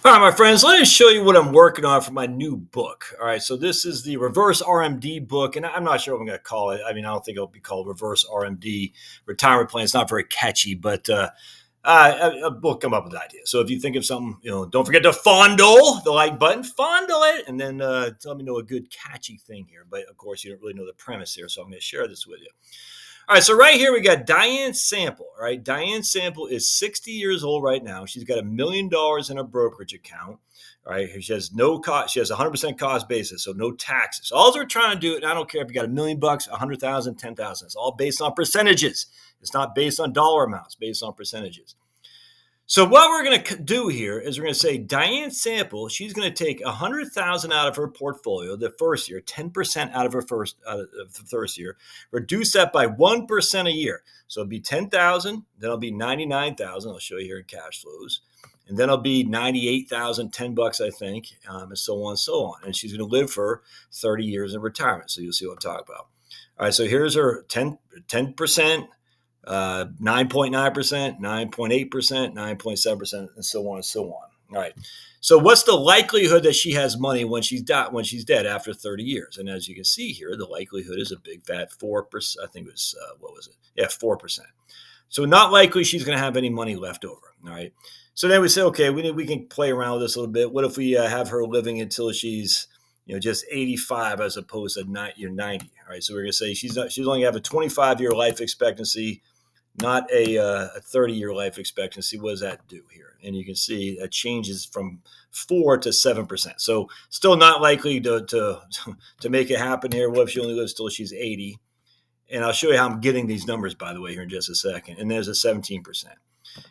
All right, my friends, let me show you what I'm working on for my new book. All right, so this is the reverse RMD book, and I'm not sure what I'm going to call it. I mean, I don't think it'll be called reverse RMD retirement plan. It's not very catchy, but we'll come up with an idea. So if you think of something, don't forget to fondle the like button, fondle it, and then tell me a good catchy thing here. But of course, you don't really know the premise here, so I'm going to share this with you. All right, so right here we got Diane Sample. All right, Diane Sample is 60 years old right now. She's got $1 million in a brokerage account. All right, she has no cost. She has 100% cost basis, so no taxes. All they're trying to do, and I don't care if you got $1 million, 100,000, 10,000. It's all based on percentages. It's not based on dollar amounts. Based on percentages. So what we're going to do here is we're going to say Diane Sample, she's going to take 100,000 out of her portfolio the first year, 10% out of her first year, reduce that by 1% a year. So it'll be 10,000, then it'll be 99,000. I'll show you here in cash flows. And then it'll be 98,000, $10, I think, and so on and so on. And she's going to live for 30 years in retirement. So you'll see what I'm talking about. All right, so here's her 10%. 9.9%, 9.8%, 9.7%, and so on and so on. All right. So what's the likelihood that she has money when she's dead after 30 years? And as you can see here, the likelihood is a big fat 4%. I think it was, 4%. So not likely she's going to have any money left over. All right. So then we say, okay, we can play around with this a little bit. What if we have her living until she's just 85 as opposed to 90? All right. So we're going to say she's only going to have a 25-year life expectancy, not a 30-year life expectancy. What does that do here? And you can see that changes from 4 to 7%. So still not likely to make it happen here. What if she only lives till she's 80? And I'll show you how I'm getting these numbers, by the way, here in just a second. And there's a 17%.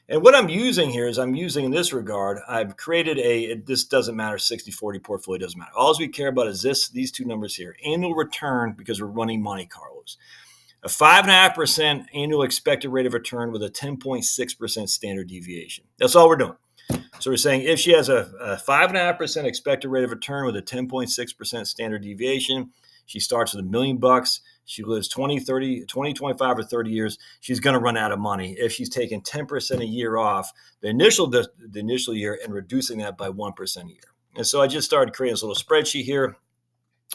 And what I'm using here is in this regard, I've created this doesn't matter, 60-40 portfolio doesn't matter. All we care about is these two numbers here, annual return, because we're running Monte Carlos. A 5.5% annual expected rate of return with a 10.6% standard deviation. That's all we're doing. So we're saying if she has a 5.5% expected rate of return with a 10.6% standard deviation, she starts with $1 million. She lives 20, 25, or 30 years. She's going to run out of money if she's taking 10% a year off the initial year and reducing that by 1% a year. And so I just started creating this little spreadsheet here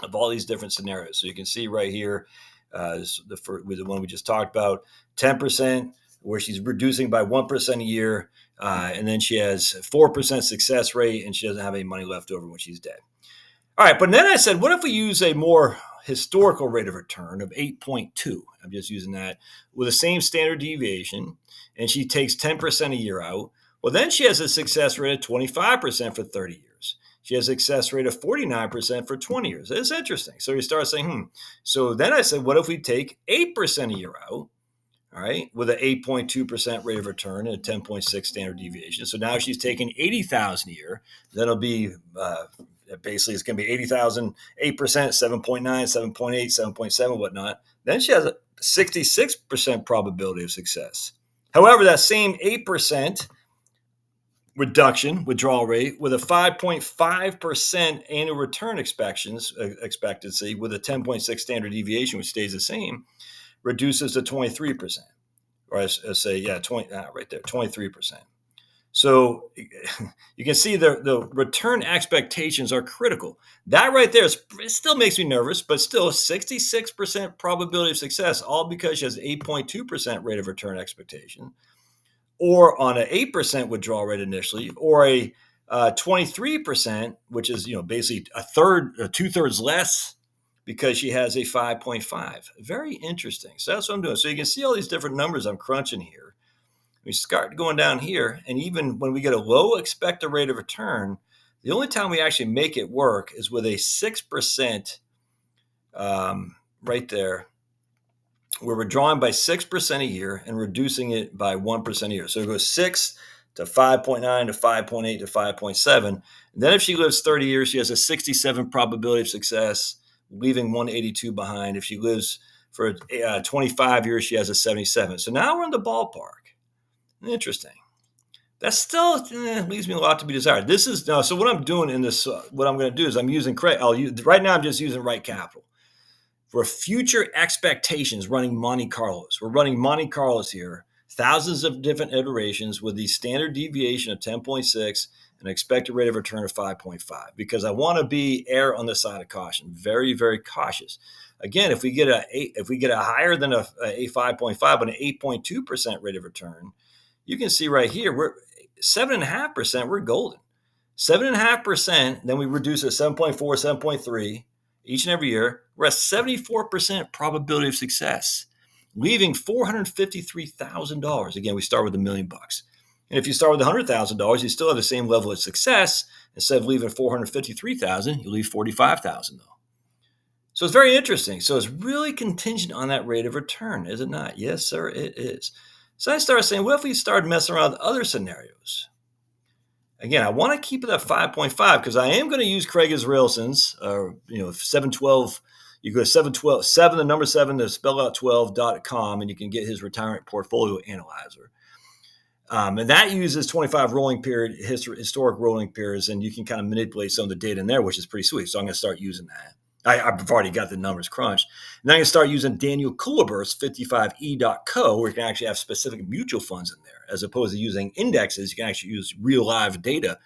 of all these different scenarios. So you can see right here, the one we just talked about, 10%, where she's reducing by 1% a year, and then she has 4% success rate, and she doesn't have any money left over when she's dead. All right, but then I said, what if we use a more historical rate of return of 8.2? I'm just using that with the same standard deviation, and she takes 10% a year out. Well, then she has a success rate of 25% for 30 years. She has a success rate of 49% for 20 years. It's interesting. So you start saying, So then I said, what if we take 8% a year out, all right, with an 8.2% rate of return and a 10.6 standard deviation. So now she's taking 80,000 a year. That'll be basically it's going to be 80,000, 8%, 7.9, 7.8, 7.7, whatnot. Then she has a 66% probability of success. However, that same 8% withdrawal rate with a 5.5% annual return expectancy with a 10.6 standard deviation, which stays the same, reduces to 23%. Or I say, 20, right there, 23%. So you can see the return expectations are critical. That right there it still makes me nervous, but still 66% probability of success, all because she has 8.2% rate of return expectation, or on an 8% withdrawal rate initially, or a 23%, which is basically two-thirds less, because she has a 5.5. Very interesting. So that's what I'm doing. So you can see all these different numbers I'm crunching here. We start going down here, and even when we get a low expected rate of return, the only time we actually make it work is with a 6% right there, where we're drawing by 6% a year and reducing it by 1% a year. So it goes 6 to 5.9 to 5.8 to 5.7. And then if she lives 30 years, she has a 67 probability of success, leaving 182 behind. If she lives for 25 years, she has a 77. So now we're in the ballpark. Interesting. That still leaves me a lot to be desired. This is now. So what I'm doing in this, what I'm going to do is I'm using right now. I'm just using Right Capital for future expectations. Running Monte Carlos. We're running Monte Carlos here. Thousands of different iterations with the standard deviation of 10.6 an expected rate of return of 5.5, because I want to be err on the side of caution. Very, very cautious. Again, if we get a higher than a 5.5 but an 8.2% rate of return, you can see right here we're 7.5%. We're golden. 7.5%. Then we reduce it 7.4, 7.3 each and every year. We're at 74% probability of success, leaving $453,000. Again, we start with $1 million. And if you start with $100,000, you still have the same level of success. Instead of leaving $453,000, you leave $45,000 though. So it's very interesting. So it's really contingent on that rate of return, is it not? Yes, sir, it is. So I started saying, what if we started messing around with other scenarios? Again, I want to keep it at 5.5 because I am going to use Craig Israelson's, 712. You go to 712, 7, the number 7, to spell out 12.com, and you can get his retirement portfolio analyzer. And that uses 25 rolling period, historic rolling periods, and you can kind of manipulate some of the data in there, which is pretty sweet. So I'm going to start using that. I've already got the numbers crunched. And then I can start using Daniel Kuliber's 55e.co, where you can actually have specific mutual funds in there, as opposed to using indexes. You can actually use real live data,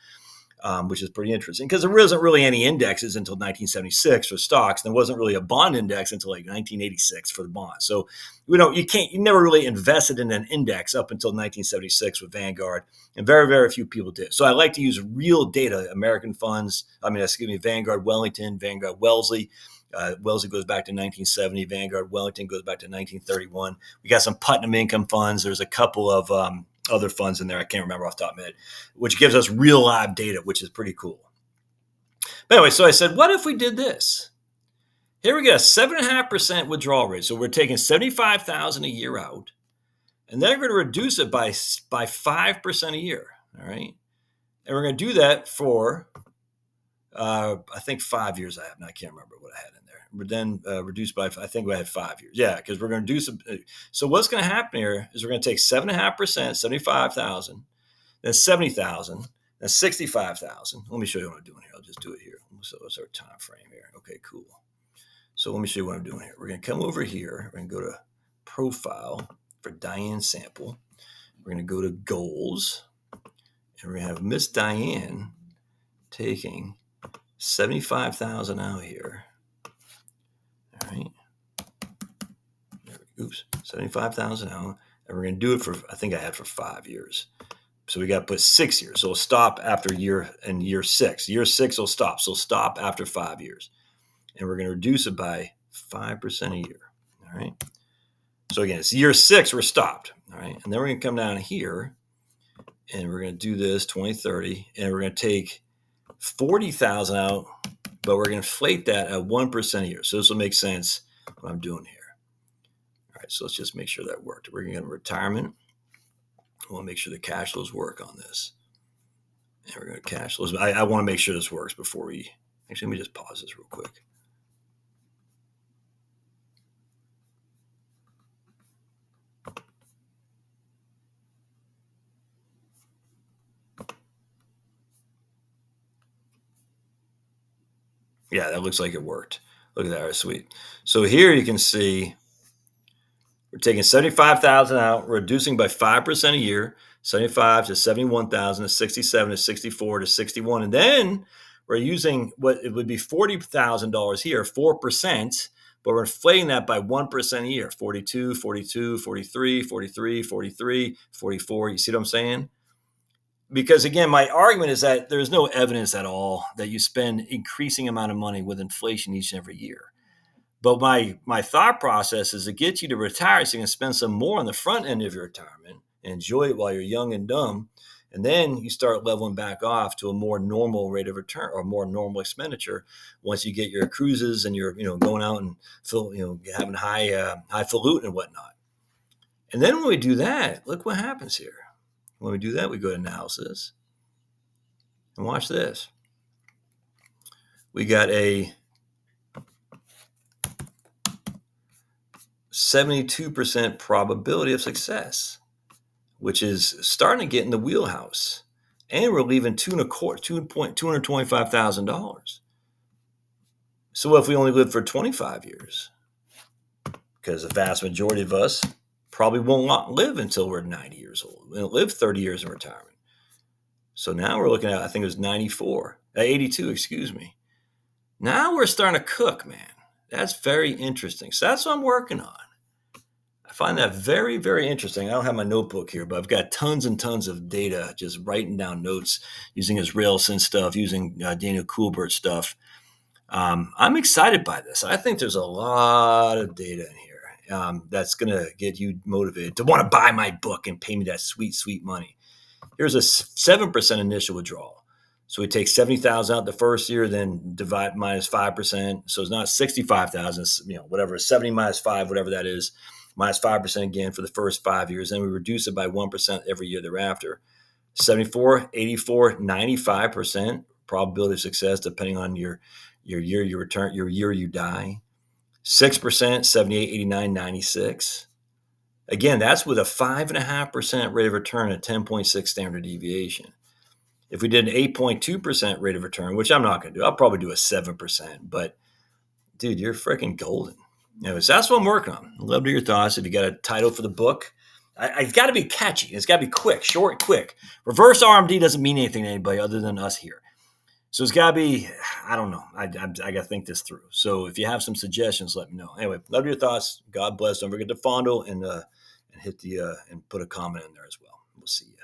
which is pretty interesting because there wasn't really any indexes until 1976 for stocks. And there wasn't really a bond index until like 1986 for the bonds. So you never really invested in an index up until 1976 with Vanguard, and very, very few people did. So I like to use real data, American funds. Vanguard Wellington, Vanguard Wellesley. Wellesley goes back to 1970. Vanguard Wellington goes back to 1931. We got some Putnam income funds. There's a couple of other funds in there I can't remember off the top of my head, which gives us real live data, which is pretty cool. But anyway, so I said, what if we did this? Here we get a 7.5% withdrawal rate. So we're taking $75,000 a year out, and then we're going to reduce it by 5% a year. All right. And we're going to do that for, I think 5 years. I can't remember what I had in there. But then reduced by, I think we had 5 years. Yeah, because we're going to do some. So what's going to happen here is we're going to take 7.5%, 75,000, then 70,000, then 65,000. Let me show you what I'm doing here. I'll just do it here. So what's our time frame here? Okay, cool. So let me show you what I'm doing here. We're going to come over here. We're going to go to Profile for Diane Sample. We're going to go to Goals. And we're going to have Miss Diane taking 75,000 out here. All right. Oops, 75,000 out. And we're going to do it for, I think I had for 5 years. So we got to put 6 years. So it'll stop after year 6. Year 6 will stop. So stop after 5 years. And we're going to reduce it by 5% a year. All right. So again, it's year 6, we're stopped. All right. And then we're going to come down here and we're going to do this 2030. And we're going to take 40,000 out, but we're going to inflate that at 1% a year. So this will make sense what I'm doing here. All right. So let's just make sure that worked. We're going to go to retirement. I want to make sure the cash flows work on this. And we're going to cash flows. I want to make sure this works before we, actually, let me just pause this real quick. Yeah, that looks like it worked. Look at that. All right, sweet. So here you can see we're taking 75,000 out, reducing by 5% a year, 75 to 71,000 to 67 to 64 to 61. And then we're using what it would be $40,000 here, 4%, but we're inflating that by 1% a year, 42, 42, 43, 43, 43, 44. You see what I'm saying? Because again, my argument is that there's no evidence at all that you spend increasing amount of money with inflation each and every year. But my thought process is to get you to retire so you can spend some more on the front end of your retirement and enjoy it while you're young and dumb. And then you start leveling back off to a more normal rate of return or more normal expenditure once you get your cruises and you're going out and having highfalutin and whatnot. And then when we do that, look what happens here. When we do that, we go to analysis and watch this. We got a 72% probability of success, which is starting to get in the wheelhouse. And we're leaving $225,000. So what if we only live for 25 years? Because the vast majority of us probably won't live until we're 90 years old. We'll live 30 years in retirement. So now we're looking at, I think it was 82, excuse me. Now we're starting to cook, man. That's very interesting. So that's what I'm working on. I find that very, very interesting. I don't have my notebook here, but I've got tons and tons of data, just writing down notes using his Railsin stuff, using Daniel Kuhlberg stuff. I'm excited by this. I think there's a lot of data in here that's going to get you motivated to want to buy my book and pay me that sweet, sweet money. Here's a 7% initial withdrawal. So we take 70,000 out the first year, then divide minus 5%. So it's not 65,000, whatever, 70 minus 5, whatever that is, minus 5% again for the first 5 years. Then we reduce it by 1% every year thereafter. 74, 84, 95% probability of success, depending on your year you return, your year you die. 6%, 78, 89, 96. Again, that's with a 5.5% rate of return at 10.6 standard deviation. If we did an 8.2% rate of return, which I'm not going to do, I'll probably do a 7%. But, dude, you're freaking golden. Anyways, that's what I'm working on. I'd love to hear your thoughts. If you got a title for the book, I've got to be catchy. It's got to be quick, short, and quick. Reverse RMD doesn't mean anything to anybody other than us here. So it's got to be, I don't know. I got to think this through. So if you have some suggestions, let me know. Anyway, love your thoughts. God bless. Don't forget to fondle and hit and put a comment in there as well. We'll see you.